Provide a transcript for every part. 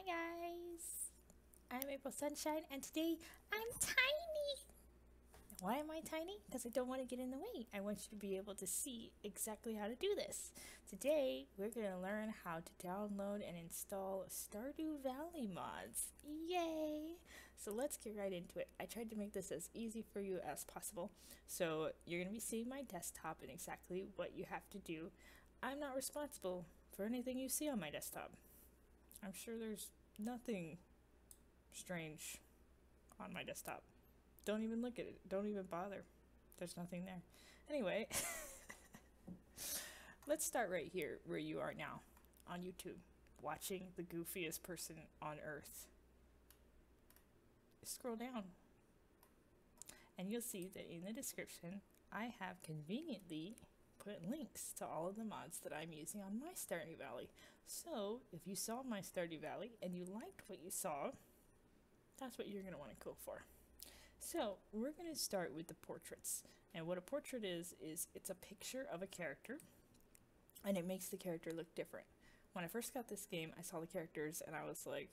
guys, I'm April Sunshine and today I'm tiny. Why am I tiny? Because I don't want to get in the way. I want you to be able to see exactly how to do this. Today we're going to learn how to download and install Stardew Valley mods. Yay! So let's get right into it. I tried to make this as easy for you as possible. So you're going to be seeing my desktop and exactly what you have to do. I'm not responsible for anything you see on my desktop. I'm sure there's nothing strange on my desktop. Don't even look at it. Don't even bother. There's nothing there. Anyway, let's start right here where you are now on YouTube, watching the goofiest person on earth. Scroll down and you'll see that in the description I have conveniently put links to all of the mods that I'm using on my Stardew Valley. So if you saw my Stardew Valley and you liked what you saw, that's what you're going to want to go for. So we're going to start with the portraits. And what a portrait is it's a picture of a character and it makes the character look different. When I first got this game, I saw the characters and I was like,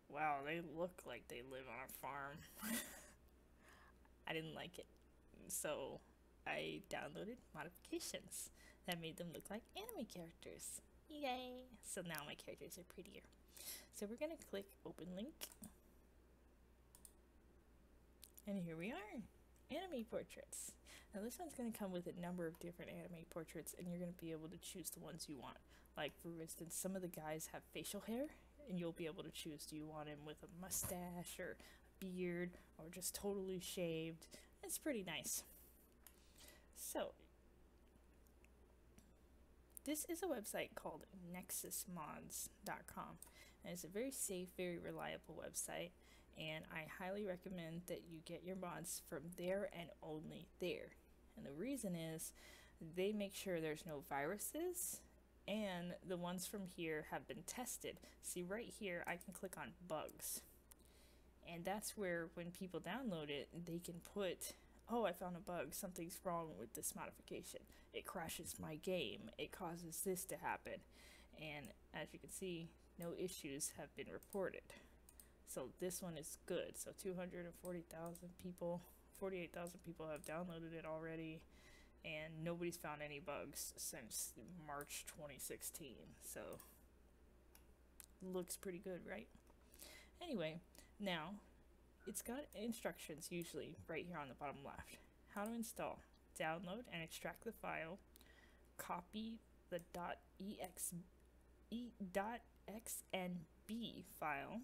wow, they look like they live on a farm. I didn't like it. So I downloaded modifications that made them look like anime characters. Yay! So now my characters are prettier. So we're going to click open link. And here we are. Anime portraits. Now this one's going to come with a number of different anime portraits and you're going to be able to choose the ones you want. Like for instance, some of the guys have facial hair and you'll be able to choose, do you want him with a mustache or a beard or just totally shaved. It's pretty nice. So, this is a website called nexusmods.com and it's a very safe, very reliable website and I highly recommend that you get your mods from there and only there. And the reason is they make sure there's no viruses and the ones from here have been tested. See right here I can click on bugs and that's where when people download it they can put, oh, I found a bug, something's wrong with this modification, it crashes my game, it causes this to happen, and as you can see no issues have been reported. So this one is good. So 240,000 people, 48,000 people have downloaded it already and nobody's found any bugs since March 2016. So looks pretty good, right? Anyway, now it's got instructions usually right here on the bottom left. How to install, download and extract the file, copy the .xnb file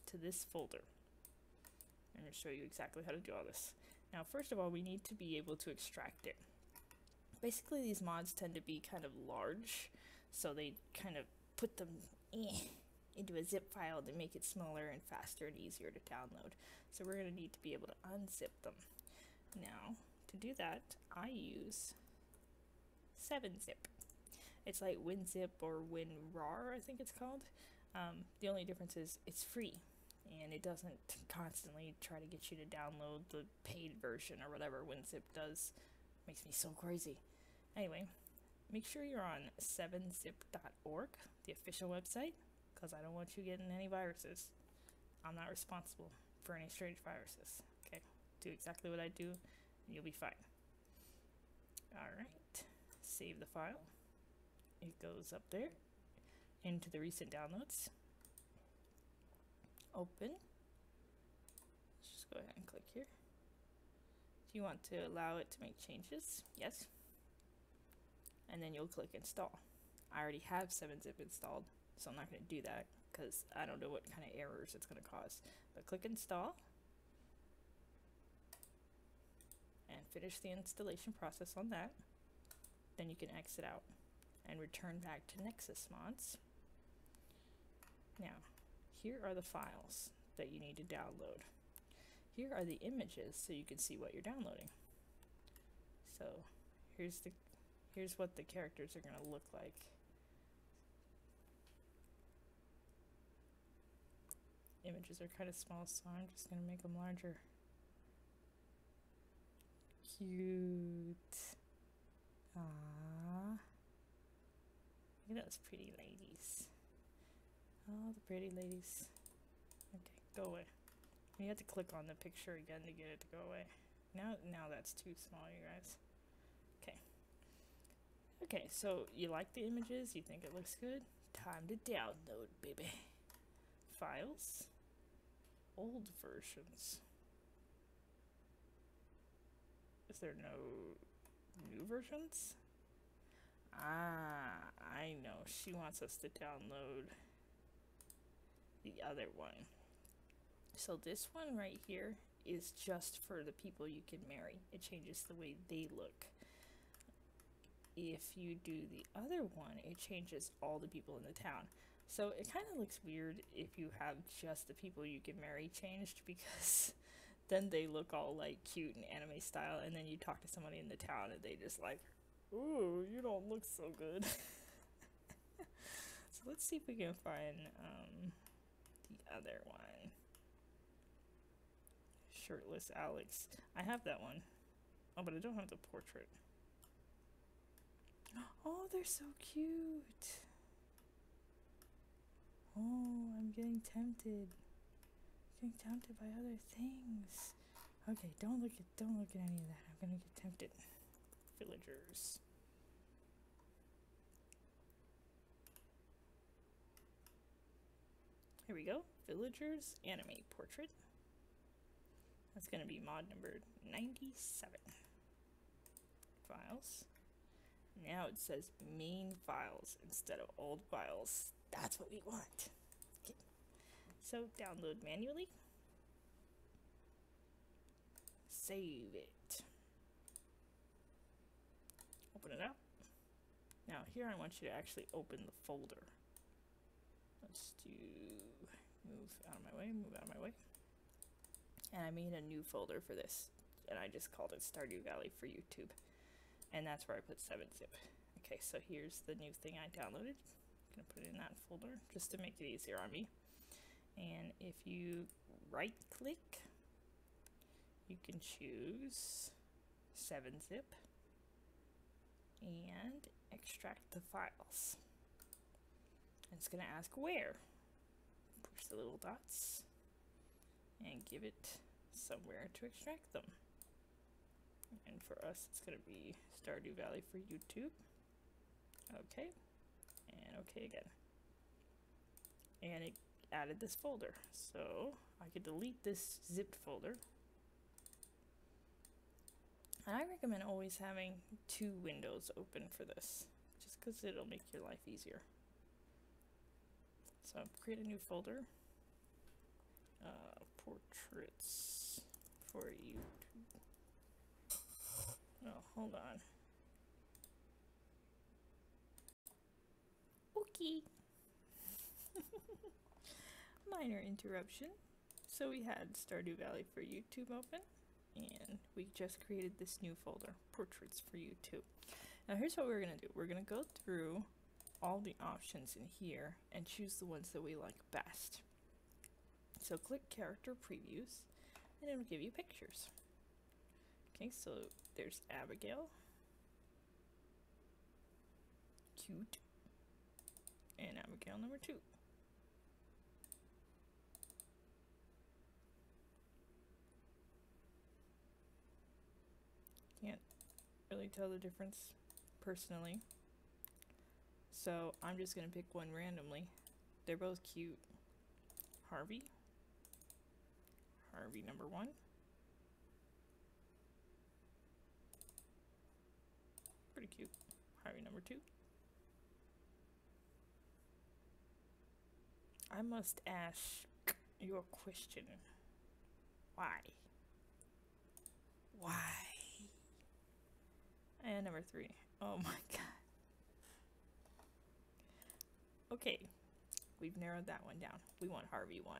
to this folder. I'm going to show you exactly how to do all this. Now first of all we need to be able to extract it. Basically these mods tend to be kind of large, so they kind of put them into a zip file to make it smaller and faster and easier to download. So we're going to need to be able to unzip them. Now to do that I use 7-zip. It's like WinZip or WinRAR I think it's called. The only difference is it's free and it doesn't constantly try to get you to download the paid version or whatever WinZip does. Makes me so crazy. Anyway, make sure you're on 7zip.org, the official website, because I don't want you getting any viruses. I'm not responsible for any strange viruses. Okay, do exactly what I do and you'll be fine. Alright, save the file. It goes up there into the recent downloads. Open. Let's just go ahead and click here. Do you want to allow it to make changes? Yes. And then you'll click install. I already have 7-zip installed, so I'm not going to do that because I don't know what kind of errors it's going to cause. But click install and finish the installation process on that. Then you can exit out and return back to Nexus Mods. Now, here are the files that you need to download. Here are the images so you can see what you're downloading. So here's what the characters are going to look like. Images are kind of small, so I'm just going to make them larger. Cute. Aww. Look at those pretty ladies. Oh, the pretty ladies. Okay, go away. You have to click on the picture again to get it to go away. Now that's too small, you guys. Okay. Okay, so you like the images? You think it looks good? Time to download, baby. Files. Old versions. Is there no new versions? Ah, I know. She wants us to download the other one. So this one right here is just for the people you can marry. It changes the way they look. If you do the other one, it changes all the people in the town. So it kind of looks weird if you have just the people you can marry changed, because then they look all like cute and anime style, and then you talk to somebody in the town and they just like, ooh, you don't look so good. So let's see if we can find the other one. Shirtless Alex. I have that one. Oh, but I don't have the portrait. Oh, they're so cute. Oh, I'm getting tempted. Getting tempted by other things. Okay, don't look at any of that. I'm gonna get tempted. Villagers. Here we go. Villagers anime portrait. That's gonna be mod number 97. Files. Now it says main files instead of old files. That's what we want. Okay. So download manually. Save it. Open it up. Now here I want you to actually open the folder. Let's do move out of my way, move out of my way. And I made a new folder for this, and I just called it Stardew Valley for YouTube. And that's where I put 7-zip. Okay, so here's the new thing I downloaded. I'm gonna put it in that folder just to make it easier on me. And if you right click, you can choose 7-zip and extract the files. And it's gonna ask where. Push the little dots and give it somewhere to extract them. And for us, it's going to be Stardew Valley for YouTube. Okay. And okay again. And it added this folder. So I could delete this zipped folder. And I recommend always having 2 windows open for this, just because it'll make your life easier. So create a new folder. Portraits for YouTube. Oh, hold on. Okay. Minor interruption. So we had Stardew Valley for YouTube open, and we just created this new folder, Portraits for YouTube. Now here's what we're gonna do. We're gonna go through all the options in here and choose the ones that we like best. So click character previews, and it'll give you pictures. Okay, so there's Abigail. Cute. And Abigail number 2. Can't really tell the difference personally. So I'm just gonna pick one randomly. They're both cute. Harvey. Harvey number 1. Pretty cute. Harvey number 2. I must ask you a question. Why? Why? And number 3. Oh my god. Okay. We've narrowed that one down. We want Harvey 1.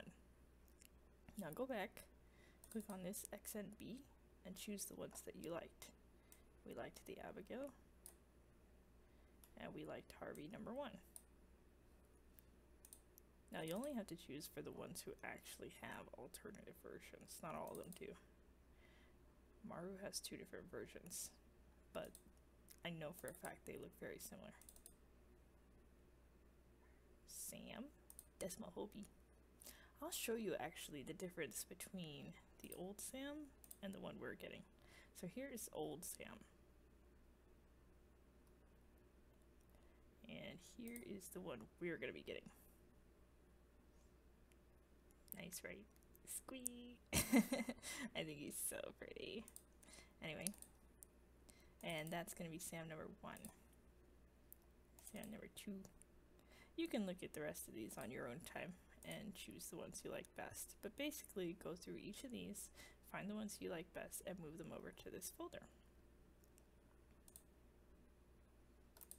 Now go back, click on this accent B, and choose the ones that you liked. We liked the Abigail, and we liked Harvey number 1. Now you only have to choose for the ones who actually have alternative versions. Not all of them do. Maru has 2 different versions, but I know for a fact they look very similar. Sam, That's my hobby. I'll show you actually the difference between the old Sam and the one we're getting. So here is old Sam. And here is the one we're going to be getting. Nice, right? Squee! I think he's so pretty. Anyway. And that's going to be Sam number 1. Sam number 2. You can look at the rest of these on your own time and choose the ones you like best. But basically, go through each of these, find the ones you like best, and move them over to this folder.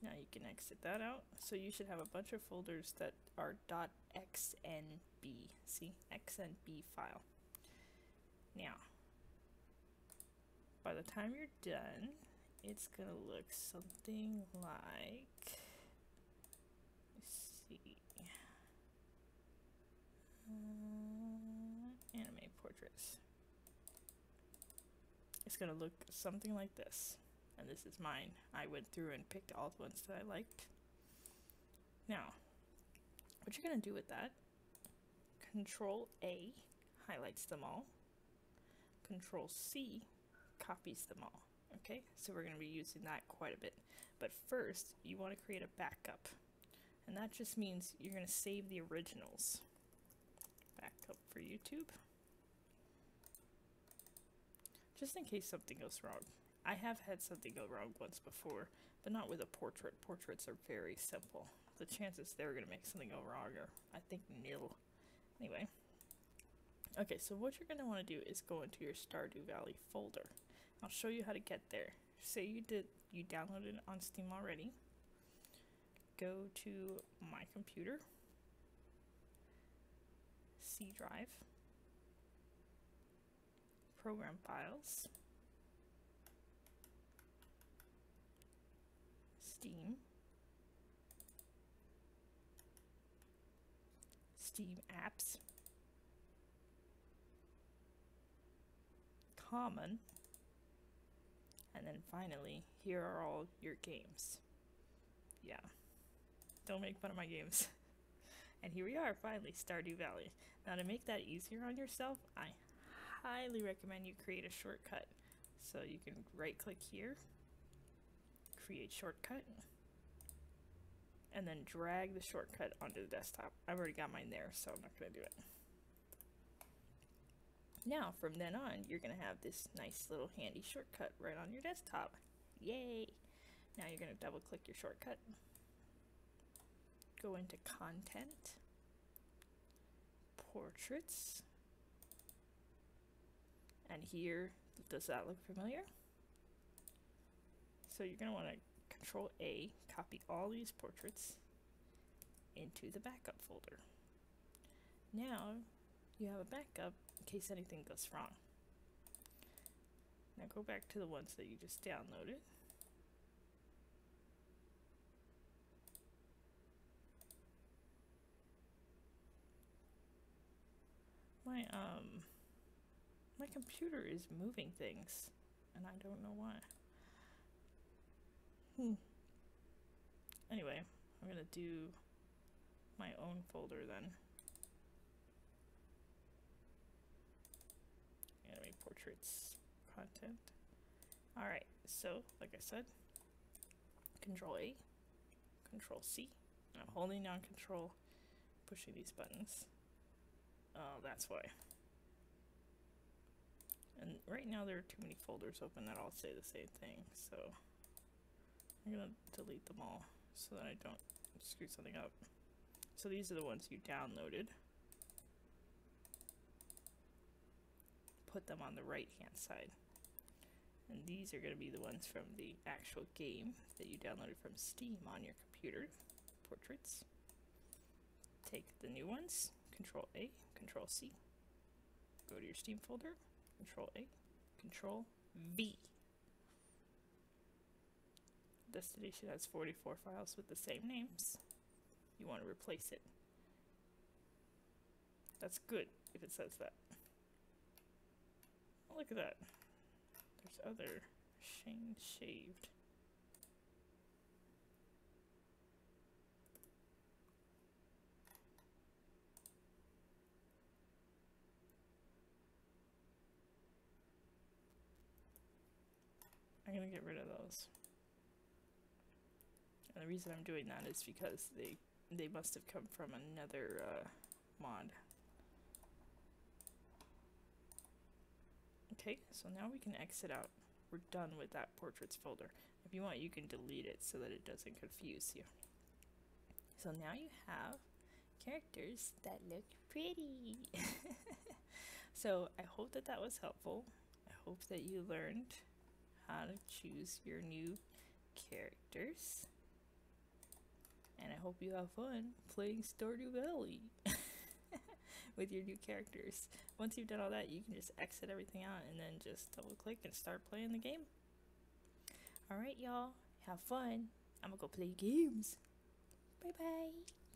Now you can exit that out. So you should have a bunch of folders that are .xnb. See? XNB file. Now, by the time you're done, it's going to look something like... Let's see. Anime portraits. It's going to look something like this. And this is mine. I went through and picked all the ones that I liked. Now, what you're going to do with that, Control A highlights them all. Control C copies them all. Okay, so we're going to be using that quite a bit. But first, you want to create a backup. And that just means you're going to save the originals. Backup for YouTube. Just in case something goes wrong. I have had something go wrong once before, but not with a portrait. Portraits are very simple. The chances they're going to make something go wrong are, I think, nil. Anyway. Okay, so what you're going to want to do is go into your Stardew Valley folder. I'll show you how to get there. Say you downloaded it on Steam already. Go to My Computer, C Drive, Program Files, Steam, Steam Apps, Common, and then finally, here are all your games. Yeah, don't make fun of my games. And here we are, finally, Stardew Valley. Now to make that easier on yourself, I highly recommend you create a shortcut. So you can right click here, create shortcut, and then drag the shortcut onto the desktop. I've already got mine there, so I'm not going to do it. Now, from then on, you're going to have this nice little handy shortcut right on your desktop. Yay! Now you're going to double click your shortcut. Go into Content, Portraits, and here, does that look familiar? So you're going to want to Control A, copy all these portraits into the backup folder. Now you have a backup in case anything goes wrong. Now go back to the ones that you just downloaded. My computer is moving things, and I don't know why. Anyway, I'm gonna do my own folder then. Anime portraits, content. Alright, so like I said, Control A, Control C. I'm holding down Control, pushing these buttons. Oh, that's why. And right now there are too many folders open that all say the same thing, so I'm gonna delete them all so that I don't screw something up. So these are the ones you downloaded. Put them on the right hand side. And these are going to be the ones from the actual game that you downloaded from Steam on your computer. Portraits. Take the new ones, Control A, Control C. Go to your Steam folder, Control A, Control V. Destination has 44 files with the same names. You want to replace it. That's good if it says that. Oh, look at that. There's other shaved. I'm gonna get rid of those. And the reason I'm doing that is because they must have come from another mod. Okay, so now we can exit out. We're done with that portraits folder. If you want, you can delete it so that it doesn't confuse you. So now you have characters that look pretty. So I hope that that was helpful. I hope that you learned how to choose your new characters. And I hope you have fun playing Stardew Valley with your new characters. Once you've done all that, you can just exit everything out and then just double click and start playing the game. Alright, y'all. Have fun. I'm gonna go play games. Bye bye.